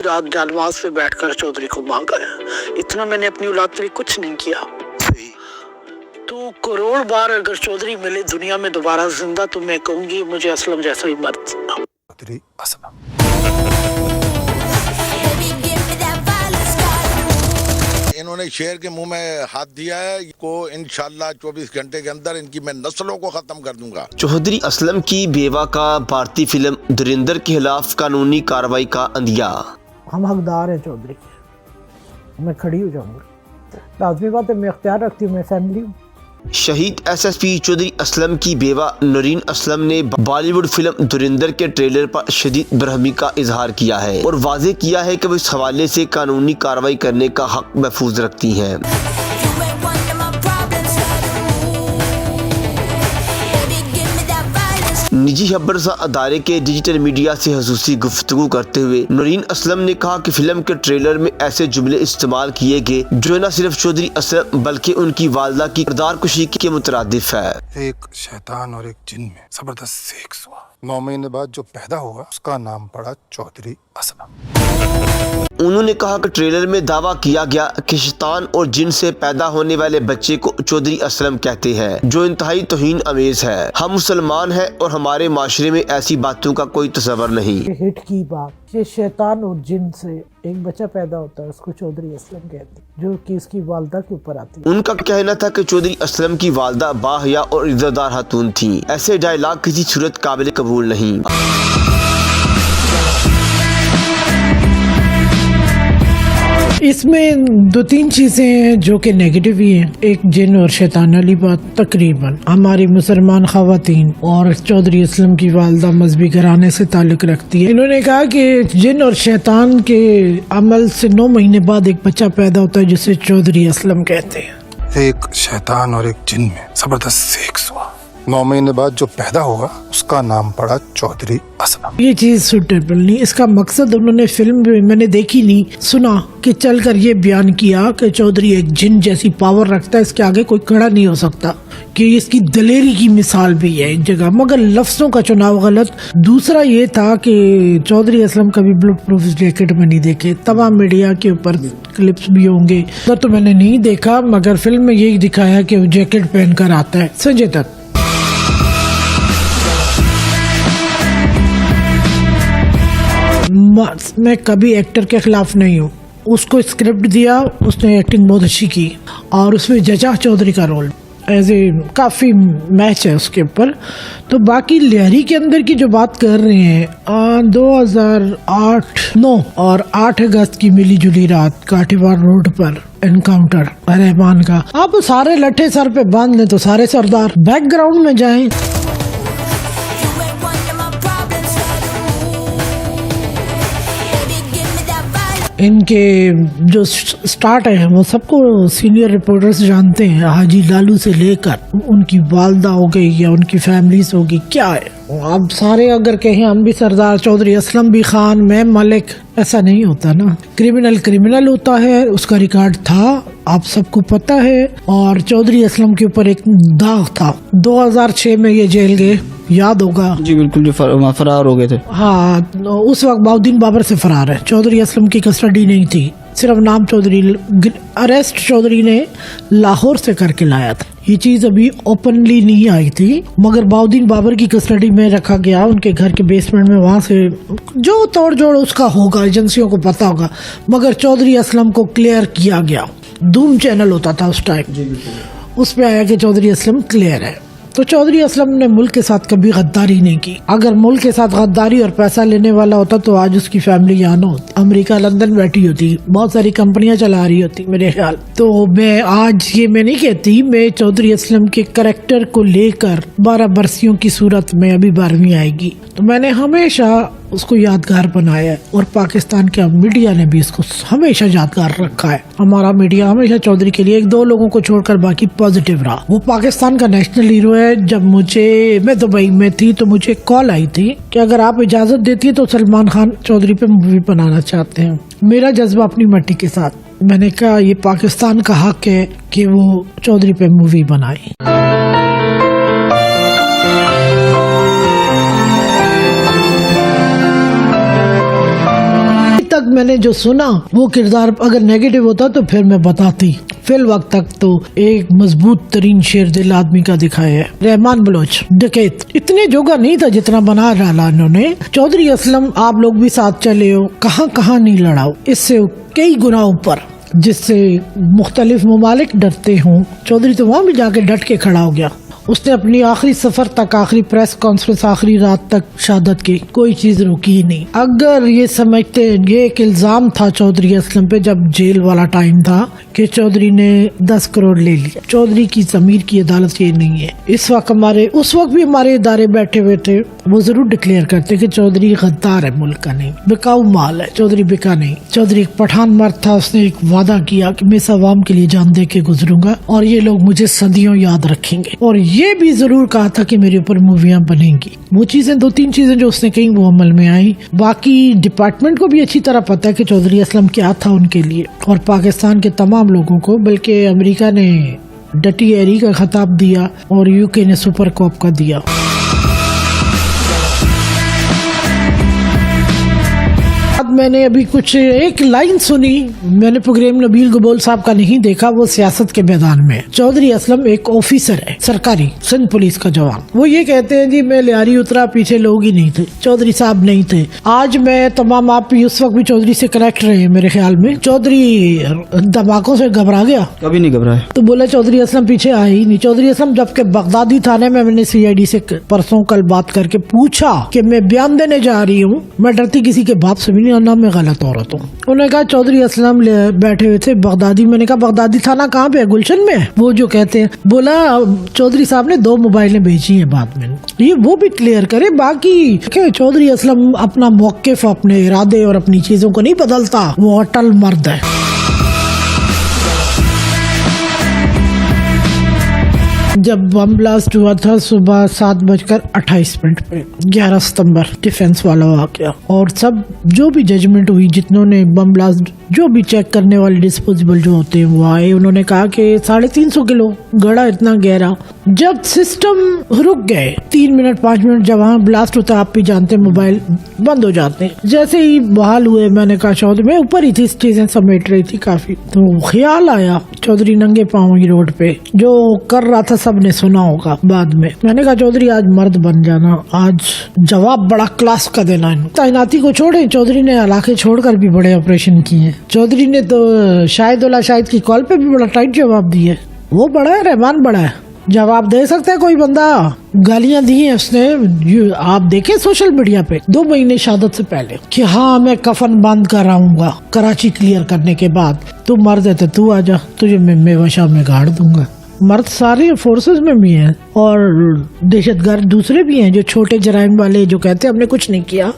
रात जानमाज पे बैठकर चौधरी को मांगा है, इतना मैंने अपनी औलाद के लिए कुछ नहीं किया। तो करोड़ बार अगर चौधरी मिले दुनिया में दोबारा जिंदा तो मैं कहूंगी मुझे असलम जैसा ही मर्द चौधरी असलम। इन्होंने शेर के मुंह में हाथ दिया है को इंशाल्लाह 24 घंटे के अंदर इनकी मैं नस्लों को खत्म कर दूंगा। चौधरी असलम की बेवा का भारतीय फिल्म धुरंधर के खिलाफ कानूनी कार्रवाई का अंदिया। हम हकदार हैं चौधरी, मैं खड़ी हो जाऊंगा। लाजमी बात है, मैं इख्तियार रखती हूँ, मैं फैमिली हूँ। शहीद एसएसपी चौधरी असलम की बेवा नूरीन असलम ने बॉलीवुड फिल्म धुरंधर के ट्रेलर पर शदीद बरहमी का इजहार किया है और वाज़ेह किया है कि वो इस हवाले से कानूनी कार्रवाई करने का हक महफूज रखती हैं। निजी खबरसा अदारे के डिजिटल मीडिया से खसूसी गुफ्तगू करते हुए नूरीन असलम ने कहा कि फिल्म के ट्रेलर में ऐसे जुमले इस्तेमाल किए गए जो न सिर्फ चौधरी असलम बल्कि उनकी वालदा की किरदार कुशी के मुतरादिफ है। एक शैतान और एक जिन में जबरदस्त सेक्स हुआ। 9 महीने बाद जो पैदा हुआ उसका नाम पड़ा चौधरी असलम। उन्होंने कहा कि ट्रेलर में दावा किया गया कि शैतान और जिन से पैदा होने वाले बच्चे को चौधरी असलम कहते हैं, जो इंतहाई तौहीन अमेज है। हम मुसलमान हैं और हमारे माशरे में ऐसी बातों का कोई तस्वर नहीं। हिट की बात कि शैतान और जिन से एक बच्चा पैदा होता है, उसको चौधरी असलम कहते हैं, जो कि उसकी वालदा के ऊपर आती है। उनका कहना था कि चौधरी असलम की वालदा बाहया और इज्जतदार खातून थी। ऐसे डायलॉग किसी सूरत काबिल कबूल नहीं। इसमें 2-3 चीजें हैं जो कि नेगेटिव ही हैं। एक जिन और शैतान वाली बात, तकरीबन हमारी मुसलमान खवातीन और चौधरी असलम की वालदा मजहबी घराने से ताल्लुक रखती है। इन्होंने कहा कि जिन और शैतान के अमल से 9 महीने बाद एक बच्चा पैदा होता है जिसे चौधरी असलम कहते हैं। एक शैतान और एक जिन में जबरदस्त सेक्स हुआ। 9 महीने बाद जो पैदा हुआ उसका नाम पड़ा चौधरी असलम। ये चीज सुटेबल नहीं। इसका मकसद उन्होंने फिल्म में मैंने देखी नहीं, सुना कि चलकर ये बयान किया कि चौधरी एक जिन जैसी पावर रखता है, इसके आगे कोई खड़ा नहीं हो सकता, कि इसकी दलेरी की मिसाल भी है एक जगह, मगर लफ्जों का चुनाव गलत। दूसरा ये था कि चौधरी असलम कभी बुलेट प्रूफ जैकेट में नहीं देखे। तमाम मीडिया के ऊपर क्लिप्स भी होंगे, तो मैंने नहीं देखा, मगर फिल्म में यही दिखाया कि वो जैकेट पहनकर आता है। संजय दत्त मैं कभी एक्टर के खिलाफ नहीं हूँ। उसको स्क्रिप्ट दिया, उसने एक्टिंग बहुत अच्छी की और उसमें जजा चौधरी का रोल एज ए काफ़ी मैच है उसके ऊपर। तो बाकी लहरी के अंदर की जो बात कर रहे हैं 2008-9 और 8 अगस्त की मिली जुली रात काठीवाड़ रोड पर एनकाउंटर रहमान का। आप सारे लट्ठे सर पे बांध लें तो सारे सरदार। बैकग्राउंड में जाएं, इनके जो स्टार्ट है वो सबको सीनियर रिपोर्टर्स जानते हैं, हाजी लालू से लेकर उनकी वालदा हो गई या उनकी फैमिलीज होगी, क्या है अब सारे अगर कहें हम भी सरदार, चौधरी असलम भी खान, मैं मलिक, ऐसा नहीं होता ना। क्रिमिनल क्रिमिनल होता है, उसका रिकॉर्ड था, आप सबको पता है। और चौधरी असलम के ऊपर एक दाग था। 2006 में ये जेल गए, याद होगा जी, बिल्कुल, जो फरार हो गए थे। हाँ, उस वक्त बाउद्दीन बाबर से फरार है। चौधरी असलम की कस्टडी नहीं थी, सिर्फ नाम चौधरी। अरेस्ट चौधरी ने लाहौर से करके लाया था। ये चीज अभी ओपनली नहीं आई थी, मगर बाउद्दीन बाबर की कस्टडी में रखा गया उनके घर के बेसमेंट में। वहां से जो तोड़ जोड़ उसका होगा, एजेंसियों को पता होगा, मगर चौधरी असलम को क्लियर किया गया। धूम चैनल होता था उस टाइम, उस पे आया कि चौधरी असलम क्लियर है। तो चौधरी असलम ने मुल्क के साथ कभी गद्दारी नहीं की। अगर मुल्क के साथ गद्दारी और पैसा लेने वाला होता तो आज उसकी फैमिली यहाँ न होती, अमेरिका लंदन बैठी होती, बहुत सारी कंपनियां चला रही होती मेरे ख्याल। तो मैं आज ये मैं नहीं कहती, मैं चौधरी असलम के करैक्टर को लेकर 12 बरसियों की सूरत में अभी 12वीं आएगी, तो मैंने हमेशा उसको यादगार बनाया है और पाकिस्तान के मीडिया ने भी इसको हमेशा यादगार रखा है। हमारा मीडिया हमेशा चौधरी के लिए 1-2 लोगों को छोड़कर बाकी पॉजिटिव रहा। वो पाकिस्तान का नेशनल हीरो है। जब मैं दुबई में थी तो मुझे कॉल आई थी कि अगर आप इजाजत देती है तो सलमान खान चौधरी पे मूवी बनाना चाहते हैं। मेरा जज्बा अपनी मट्टी के साथ, मैंने कहा ये पाकिस्तान का हक है कि वो चौधरी पे मूवी बनाए। तक میں نے جو سنا وہ کردار اگر نیگیٹو ہوتا تو پھر میں بتاتی. فی الوقت تک تو ایک مضبوط ترین شیر دل آدمی کا دکھایا ہے. رحمان بلوچ ڈکیت اتنے جوگا نہیں تھا جتنا بنا ڈالا انہوں نے. چودھری اسلم آپ لوگ بھی ساتھ چلے ہو, کہاں نہیں لڑاؤ, اس سے کئی گنا اوپر جس سے مختلف ممالک ڈرتے ہوں. چودھری تو وہاں بھی جا کے ڈٹ کے کھڑا ہو گیا. اس نے اپنی آخری سفر تک, آخری پریس کانفرنس, آخری رات تک شہادت کی, کوئی چیز روکی ہی نہیں. اگر یہ سمجھتے, یہ ایک الزام تھا چودھری اسلم پہ جب جیل والا ٹائم تھا کہ چودھری نے 10 کروڑ لے لیا. چودھری کی ضمیر کی عدالت یہ نہیں ہے. اس وقت بھی ہمارے ادارے بیٹھے ہوئے تھے, وہ ضرور ڈکلیئر کرتے کہ چودھری غدار ہے, ملک کا نہیں, بکاؤ مال ہے. چودھری بکا نہیں. چودھری ایک پٹھان مرد تھا, اس نے ایک وعدہ کیا کہ میں اس عوام کے لیے جان دے کے گزروں گا اور یہ لوگ مجھے صدیوں یاد رکھیں گے. اور یہ بھی ضرور کہا تھا کہ میرے اوپر موویاں بنیں گی. وہ چیزیں 2-3 چیزیں جو اس نے کہیں وہ عمل میں آئیں. باقی ڈپارٹمنٹ کو بھی اچھی طرح پتا ہے کہ چودھری اسلم کیا تھا ان کے لیے, اور پاکستان کے تمام لوگوں کو. بلکہ امریکہ نے ڈٹی ایری کا خطاب دیا اور UK نے سپر کوپ کا دیا. میں نے ابھی کچھ ایک لائن سنی, میں نے پروگرام نبیل گبول صاحب کا نہیں دیکھا, وہ سیاست کے میدان میں. چودھری اسلم ایک آفیسر ہے سرکاری, سندھ پولیس کا جوان. وہ یہ کہتے ہیں جی میں لیاری اترا, پیچھے لوگ ہی نہیں تھے, چودھری صاحب نہیں تھے. آج میں تمام آپ اس وقت بھی چودھری سے کنیکٹ رہے ہیں میرے خیال میں. چودھری دھماکوں سے گھبرا گیا, کبھی نہیں گھبرائے, تو بولا چودھری اسلم پیچھے آئے ہی نہیں. چودھری اسلم جبکہ بغدادی تھانے میں نے CID سے پرسوں کل بات کر کے پوچھا کہ میں بیان دینے جا رہی ہوں, میں ڈرتی کسی کے باپ سے بھی نہیں, نہ میں غلط عورت ہوں. انہوں نے کہا چودھری اسلم بیٹھے ہوئے تھے بغدادی. میں نے کہا بغدادی تھانہ کہاں پہ ہے, گلشن میں. وہ جو کہتے ہیں, بولا چودھری صاحب نے 2 موبائلیں بیچی ہیں بعد میں. یہ وہ بھی کلیئر کرے. باقی کہ چودھری اسلم اپنا موقف, اپنے ارادے اور اپنی چیزوں کو نہیں بدلتا, وہ اٹل مرد ہے. جب بم بلاسٹ ہوا تھا صبح 7:28 پہ 11 ستمبر, ڈیفنس والا واقعہ, اور سب جو بھی ججمنٹ ہوئی, جتنوں نے بم بلاسٹ جو بھی چیک کرنے والے ڈسپوزیبل جو ہوتے ہیں وہ آئے. انہوں نے کہا کہ 350 کلو گڑا اتنا گہرا. جب سسٹم رک گئے 3 منٹ 5 منٹ, جب وہاں بلاسٹ ہوتا ہے آپ بھی جانتے ہیں موبائل بند ہو جاتے ہیں. جیسے ہی بحال ہوئے, میں نے کہا چودھری, میں اوپر ہی تھی, چیزیں سمیٹ رہی تھی کافی, تو خیال آیا چودھری ننگے پاؤں ہی روڈ پہ جو کر رہا تھا, سب نے سنا ہوگا بعد میں. میں نے کہا چودھری آج مرد بن جانا, آج جواب بڑا کلاس کا دینا. تعیناتی کو چھوڑے, چودھری نے علاقے چھوڑ کر بھی بڑے آپریشن کیے ہیں. چودھری نے تو شاہد کی کال پہ بھی بڑا ٹائٹ جواب دیا. وہ بڑا ہے, رحمان بڑا ہے, جواب دے سکتا ہے کوئی بندہ. گالیاں دی ہیں اس نے, آپ دیکھیں سوشل میڈیا پہ 2 مہینے شہادت سے پہلے, کہ ہاں میں کفن بند کراؤں گا کراچی کلیئر کرنے کے بعد. تو مرد ہے تو آ جا, تجھے میں میوہ میں گاڑ دوں گا. مرد سارے فورسز میں بھی ہیں, اور دہشت گرد دوسرے بھی ہیں جو چھوٹے جرائم والے, جو کہتے ہیں ہم نے کچھ نہیں کیا.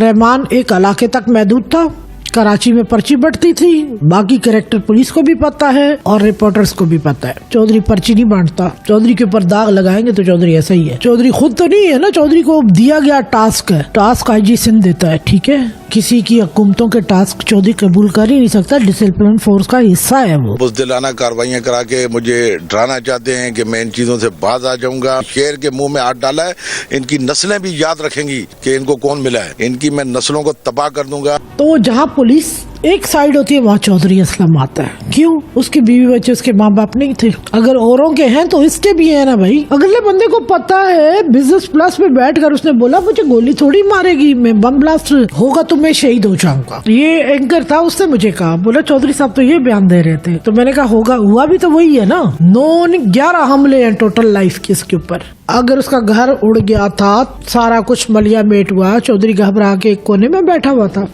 رحمان ایک علاقے تک محدود تھا, کراچی میں پرچی بٹتی تھی, باقی کریکٹر پولیس کو بھی پتا ہے اور رپورٹرز کو بھی پتا ہے. چودھری پرچی نہیں بانٹتا. چودھری کے اوپر داغ لگائیں گے تو چودھری ایسا ہی ہے. چودھری خود تو نہیں ہے نا, چودھری کو دیا گیا ٹاسک ہے, ٹاسک IG سندھ دیتا ہے, ٹھیک ہے. کسی کی حکومتوں کے ٹاسک چودھری قبول کر ہی نہیں سکتا, ڈسپلن فورس کا حصہ ہے وہ. بزدلانہ کاروائیاں کرا کے مجھے ڈرانا چاہتے ہیں کہ میں ان چیزوں سے باز آ جاؤں گا. شیر کے منہ میں ہاتھ ڈالا ہے, ان کی نسلیں بھی یاد رکھیں گی کہ ان کو کون ملا ہے. ان کی میں نسلوں کو تباہ کر دوں گا. تو جہاں پولیس ایک سائیڈ ہوتی ہے وہاں چودھری اسلم آتا ہے. کیوں؟ اس کی بیوی بچے اس کے ماں باپ نہیں تھے. اگر اوروں کے ہیں تو اس کے بھی ہیں نا بھائی. اگلے بندے کو پتا ہے, بزنس پلس میں بیٹھ کر اس نے بولا مجھے گولی تھوڑی مارے گی, میں بم بلاسٹ ہوگا تو میں شہید ہو جاؤں گا. یہ اینکر تھا, اس نے مجھے کہا, بولا چودھری صاحب تو یہ بیان دے رہے تھے. تو میں نے کہا ہوگا, ہوا بھی تو وہی ہے نا. 11 حملے ہیں ٹوٹل لائف کے اس کے اوپر. اگر اس کا گھر اڑ گیا تھا, سارا کچھ ملیا میٹ ہوا, چودھری گھبرا کے ایک کونے میں بیٹھا ہوا تھا.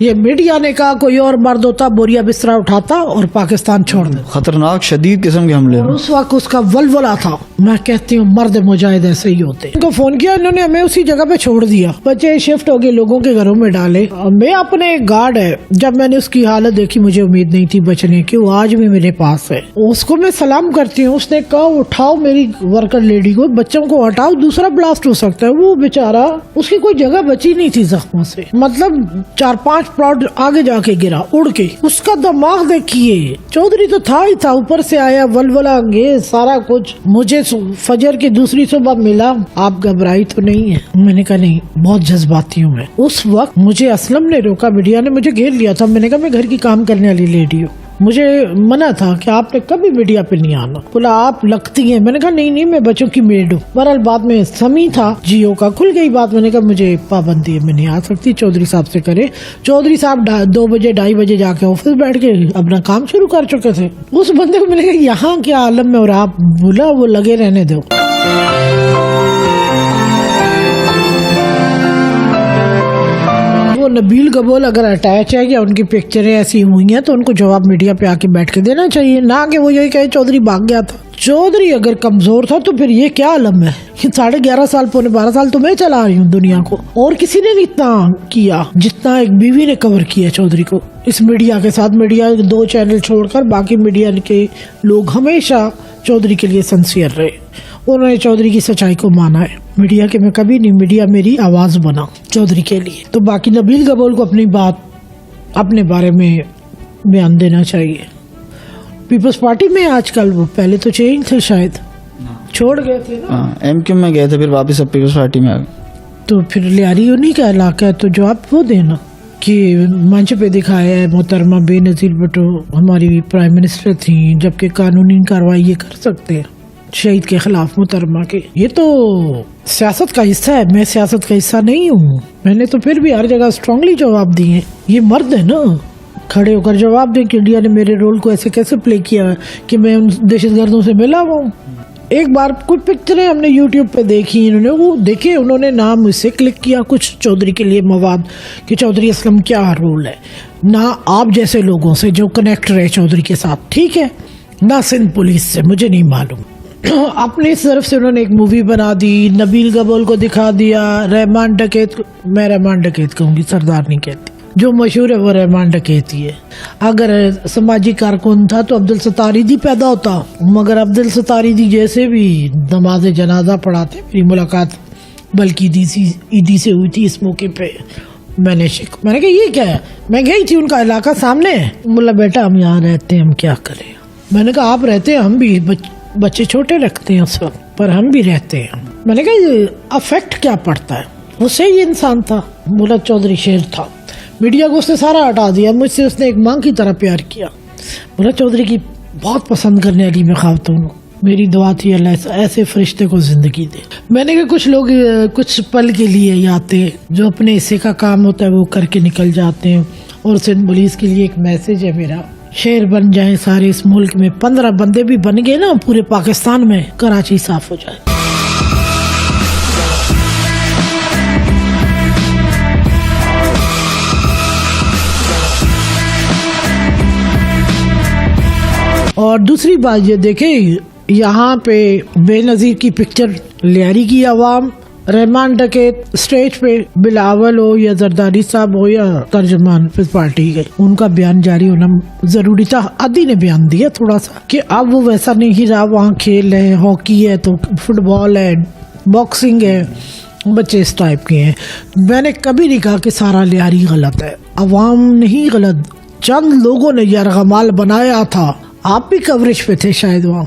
یہ میڈیا نے کہا کوئی اور مرد ہوتا بوریا بستر اٹھاتا اور پاکستان چھوڑ دے. خطرناک شدید قسم کے حملے. اس وقت اس کا ولولہ تھا. میں کہتی ہوں مرد مجاہد ایسے ہی ہوتے. ان کو فون کیا, انہوں نے ہمیں اسی جگہ پہ چھوڑ دیا. بچے شفٹ ہو گئے, لوگوں کے گھروں میں ڈالے. میں اپنے گارڈ ہے, جب میں نے اس کی حالت دیکھی مجھے امید نہیں تھی بچنے کی, وہ آج بھی میرے پاس ہے. اس کو میں سلام کرتی ہوں. اس نے کہا اٹھاؤ میری ورکر لیڈی کو, بچوں کو ہٹاؤ, دوسرا بلاسٹ ہو سکتا ہے. وہ بیچارہ, اس کی کوئی جگہ بچی نہیں تھی زخموں سے. مطلب 4-5 پلاٹ آگے جا کے गिरा उड़ के, उसका दिमाग देखिए। चौधरी तो था ही था, ऊपर से आया वलवला अंगेज सारा कुछ। मुझे फजर की दूसरी सुबह मिला, आप घबराई तो नहीं है? मैंने कहा नहीं, बहुत जज्बाती हूँ मैं। उस वक्त मुझे असलम ने रोका, मीडिया ने मुझे घेर लिया था। मैंने कहा मैं घर की काम करने वाली लेडी हूँ, मुझे मना था कि आपने कभी मीडिया पे नहीं आना। बोला आप लगती हैं। मैंने कहा नहीं मैं बच्चों की मेड हूँ। बहरहाल बाद में समी था जियो का, खुल गई बात। मैंने कहा मुझे पाबंदी है, मैं नहीं आ सकती, चौधरी साहब से करे। चौधरी साहब 2 बजे 2:30 बजे जाके ऑफिस बैठ के अपना काम शुरू कर चुके थे। उस बंदे को मैंने कहा यहाँ क्या आलम में, और आप बोला वो लगे रहने दो। वो नबील गबोल अगर अटैच है या उनकी पिक्चरें ऐसी हुई हैं तो उनको जवाब मीडिया पे आके बैठ के देना चाहिए, ना कि वो यही कहे चौधरी भाग गया था। चौधरी अगर कमजोर था तो फिर ये क्या आलम है? 11.5 साल 12 साल तो मैं चला रही हूँ दुनिया को, और किसी ने नहीं इतना किया जितना एक बीवी ने कवर किया चौधरी को। इस मीडिया के साथ, मीडिया 2 चैनल छोड़कर बाकी मीडिया के लोग हमेशा चौधरी के लिए सिंसियर रहे, उन्होंने चौधरी की सच्चाई को माना है। मीडिया के मैं कभी नहीं, मीडिया मेरी आवाज बना चौधरी के लिए। तो बाकी नबील गबोल को अपनी बात अपने बारे में बयान देना चाहिए। पीपल्स पार्टी में आजकल, वो पहले तो चेंज थे, शायद छोड़ गए थे ना। MQ में गए थे, फिर वापस अब पीपल्स पार्टी में आ गए। तो फिर लियारी उन्हीं का इलाका है, तो जो आप वो देना कि मंच पे दिखाया है मोहतरमा बेनजीर भुट्टो हमारी प्राइम मिनिस्टर थी, जबकि कानूनी कार्रवाई ये कर सकते हैं शहीद के खिलाफ मुहतरमा के। ये तो सियासत का हिस्सा है, मैं सियासत का हिस्सा नहीं हूँ। मैंने तो फिर भी हर जगह स्ट्रांगली जवाब दिए। ये मर्द है ना, खड़े होकर जवाब दें कि इंडिया ने मेरे रोल को ऐसे कैसे प्ले किया कि मैं उन दहशतगर्दों से मिला हुआ हूँ। एक बार कुछ पिक्चरें हमने यूट्यूब पे देखी, इन्होंने वो देखे, उन्होंने नाम मुझसे क्लिक किया कुछ चौधरी के लिए मवाद कि चौधरी असलम क्या रोल है, ना आप जैसे लोगों से जो कनेक्ट रहे चौधरी के साथ, ठीक है, ना सिंध पुलिस से, मुझे नहीं मालूम। अपनी तरफ से उन्होंने एक मूवी बना दी, नबील गबोल को दिखा दिया, रहमान डकैत, मैं रहमान डकैत कहूँगी, सरदार नहीं कहती, जो मशहूर है वो रहमान डकैती है। अगर समाजी कारकुन था तो अब्दुल सत्तारीदी पैदा होता, मगर अब्दुल सत्तारीदी जैसे भी नमाज जनाजा पढ़ाते। मेरी मुलाकात बल्कि ईदी से हुई थी इस मौके पे। मैंने कहा ये क्या है, मैं गई थी उनका इलाका सामने, बोला बेटा हम यहाँ रहते हैं, हम क्या करें। मैंने कहा आप रहते हैं, हम भी बच्चे छोटे रखते हैं उस वक्त, पर हम भी रहते हैं। मैंने कहा ये अफेक्ट क्या पड़ता है, वो सही इंसान था। बोला चौधरी शेर था, मीडिया को उसने सारा हटा दिया, मुझसे उसने एक मां की तरह प्यार किया। बोला चौधरी की बहुत पसंद करने वाली मैं खातून हूँ, मेरी दुआ थी अल्लाह ऐसे फरिश्ते को जिंदगी दे। मैंने कहा कुछ लोग कुछ पल के लिए आते हैं, जो अपने हिस्से का काम होता है वो करके निकल जाते हैं। और सिंध पुलिस के लिए एक मैसेज है मेरा, शेर बन जाए सारे इस मुल्क में, 15 बंदे भी बन गए ना पूरे पाकिस्तान में, कराची साफ हो जाए। और दूसरी बात ये देखे, यहाँ पे बेनजीर की पिक्चर लियारी की आवाम, रहमान डकैत स्टेज पे, बिलावल हो या जरदारी साहब हो या तर्जमान पार्टी के, उनका बयान जारी होना जरूरी था। आदि ने बयान दिया थोड़ा सा कि अब वो वैसा नहीं रहा, वहाँ खेल है, हॉकी है तो फुटबॉल है, बॉक्सिंग है, बच्चे इस टाइप के हैं। मैंने कभी नहीं कहा कि सारा लियारी गलत है, अवाम नहीं गलत, चंद लोगों ने यरगमाल बनाया था। आप भी कवरेज पे थे शायद वहाँ,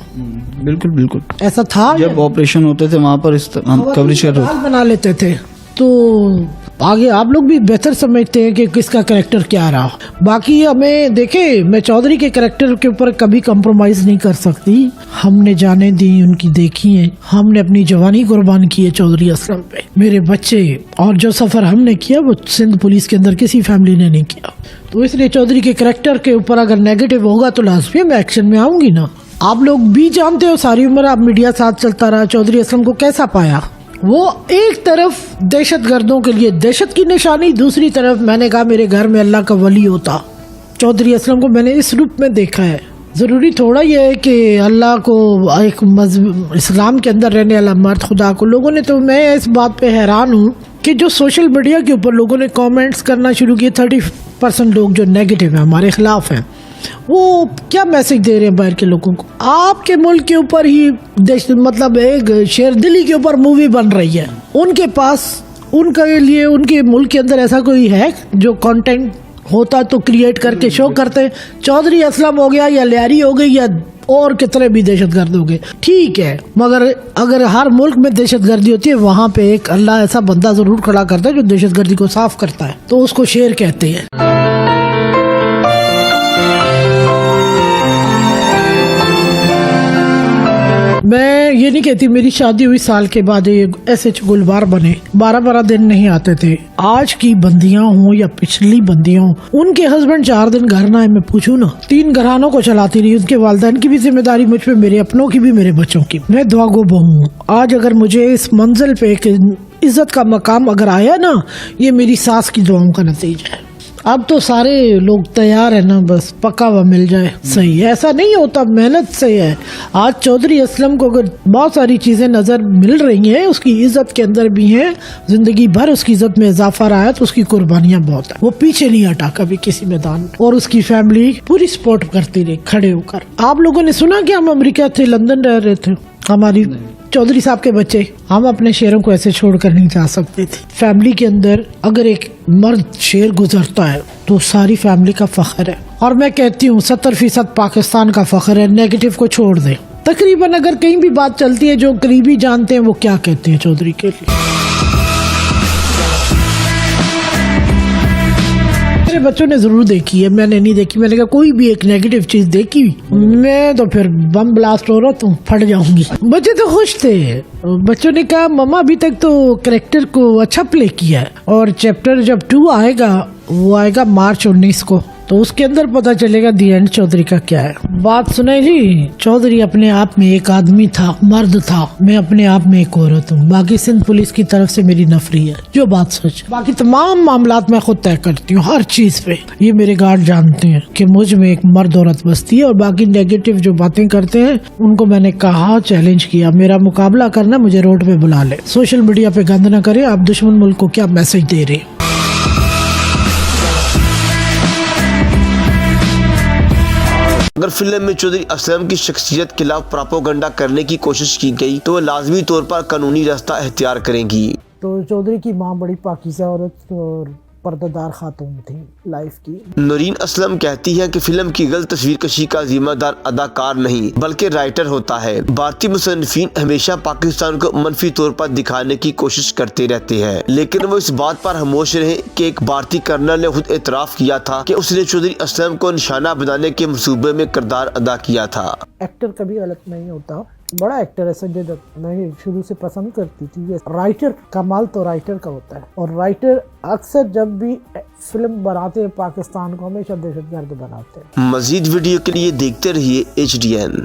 बिल्कुल बिल्कुल ऐसा था। जब ऑपरेशन होते थे वहाँ पर हम कवरेज कर रहे बना लेते थे। तो आगे आप लोग भी बेहतर समझते हैं कि किसका कैरेक्टर क्या रहा। बाकी हमें देखे, मैं चौधरी के कैरेक्टर के ऊपर कभी कंप्रोमाइज नहीं कर सकती। हमने जाने दी उनकी देखी है, हमने अपनी जवानी कुर्बान की है चौधरी असलम पे, मेरे बच्चे, और जो सफर हमने किया वो सिंध पुलिस के अंदर किसी फैमिली ने नहीं किया। तो इसलिए चौधरी के कैरेक्टर के ऊपर अगर नेगेटिव होगा तो लाजमी मैं एक्शन में आऊंगी ना। आप लोग भी जानते हो, सारी उम्र आप मीडिया साथ चलता रहा, चौधरी असलम को कैसा पाया। वो एक तरफ दहशत गर्दों के लिए दहशत की निशानी, दूसरी तरफ मैंने कहा मेरे घर में अल्लाह का वली होता। चौधरी असलम को मैंने इस रूप में देखा है। जरूरी थोड़ा ये है कि अल्लाह को, एक इस्लाम के अंदर रहने वाला मर्द खुदा को, लोगों ने, तो मैं इस बात पे हैरान हूँ कि जो सोशल मीडिया के ऊपर लोगों ने कमेंट्स करना शुरू किए, 30% लोग जो नेगेटिव हैं, हमारे खिलाफ हैं, वो क्या मैसेज दे रहे हैं बाहर के लोगों को। आपके मुल्क के ऊपर ही मतलब एक शेरदिली के ऊपर मूवी बन रही है, उनके पास, उनके लिए, उनके मुल्क के अंदर ऐसा कोई है जो कंटेंट होता तो क्रिएट करके शो करते। चौधरी असलम हो गया या लियारी हो गई या और कितने भी दहशतगर्द हो गए, ठीक है, मगर अगर हर मुल्क में दहशतगर्दी होती है वहाँ पे एक अल्लाह ऐसा बंदा जरूर खड़ा करता है जो दहशतगर्दी को साफ करता है, तो उसको शेर कहते हैं। मैं ये नहीं कहती मेरी शादी हुई साल के बाद ऐसे गुलबार बने, 12-12 दिन नहीं आते थे। आज की बंदियां हों या पिछली बंदियां हों, उनके हस्बैंड 4 दिन घर ना आए, मैं पूछूं ना, 3 घरानों को चलाती रही, उनके वालिदैन की भी जिम्मेदारी मुझ पे, मेरे अपनों की भी, मेरे बच्चों की। मैं दुआ गो बहू हूँ। आज अगर मुझे इस मंजिल पे एक इज्जत का मकाम अगर आया ना, ये मेरी सास की दुआओं का नतीजा है। अब तो सारे लोग तैयार है ना, बस पक्का हुआ मिल जाए, सही है। ऐसा नहीं होता, मेहनत से है। आज चौधरी असलम को अगर बहुत सारी चीजें नजर मिल रही हैं, उसकी इज्जत के अंदर भी हैं, जिंदगी भर उसकी इज्जत में इजाफा रहा है, तो उसकी कुर्बानियां बहुत है, वो पीछे नहीं हटा कभी किसी मैदान में, और उसकी फैमिली पूरी सपोर्ट करती रही खड़े होकर। आप लोगों ने सुना कि हम अमेरिका थे, लंदन रह रहे थे, हमारी चौधरी साहब के बच्चे, हम अपने शेरों को ऐसे छोड़कर नहीं जा सकते थे। फैमिली के अंदर अगर एक मर्द शेर गुजरता है तो सारी फैमिली का फख्र है, और मैं कहती हूँ 70% पाकिस्तान का फख्र है। नेगेटिव को छोड़ दे, तकरीबन अगर कहीं भी बात चलती है, जो करीबी जानते हैं वो क्या कहते हैं चौधरी के लिए। मेरे बच्चों ने जरूर देखी है, मैंने नहीं देखी। मैंने कहा कोई भी एक नेगेटिव चीज देखी मैं तो फिर बम ब्लास्ट हो रहा तो फट जाऊंगी। बच्चे तो खुश थे, बच्चों ने कहा मम्मा अभी तक तो कैरेक्टर को अच्छा प्ले किया है, और चैप्टर जब 2 आएगा वो आएगा मार्च 19 को, तो उसके अंदर पता चलेगा दी एंड चौधरी का क्या है। बात सुने जी, चौधरी अपने आप में एक आदमी था, मर्द था, मैं अपने आप में एक औरत हूँ। बाकी सिंध पुलिस की तरफ से मेरी नफरी है, जो बात सच। बाकी तमाम मामलात मैं खुद तय करती हूँ, हर चीज पे। ये मेरे गार्ड जानते हैं कि मुझ में एक मर्द औरत बसती है, और बाकी नेगेटिव जो बातें करते हैं उनको मैंने कहा, चैलेंज किया, मेरा मुकाबला करना, मुझे रोड पे बुला ले, सोशल मीडिया पे गंद न करे। आप दुश्मन मुल्क को क्या मैसेज दे रहे हैं? अगर फिल्म में चौधरी असलम की शख्सियत के खिलाफ प्रोपेगेंडा करने की कोशिश की गई तो वो लाजमी तौर पर कानूनी रास्ता इख्तियार करेंगी। तो चौधरी की माँ बड़ी पाकीज़ा औरत और पर्दादार खातून थी लाइफ की। नूरीन असलम कहती है कि फिल्म की गलत तस्वीर कशी का जिम्मेदार अदाकार नहीं बल्कि राइटर होता है। भारतीय मुसन्निफीन हमेशा पाकिस्तान को मनफी तौर पर दिखाने की कोशिश करते रहते हैं, लेकिन वो इस बात पर खामोश रहे कि एक भारतीय कर्नल ने खुद एतराफ किया था कि उसने चौधरी असलम को निशाना बनाने के मंसूबे में किरदार अदा किया था। एक्टर कभी गलत नहीं होता, बड़ा एक्टर है संजय दत्त, मैं शुरू से पसंद करती थी। ये राइटर, कमाल तो राइटर का होता है, और राइटर अक्सर जब भी फिल्म बनाते हैं पाकिस्तान को हमेशा दहशतगर्द बनाते हैं। मजीद वीडियो के लिए देखते रहिए HDN।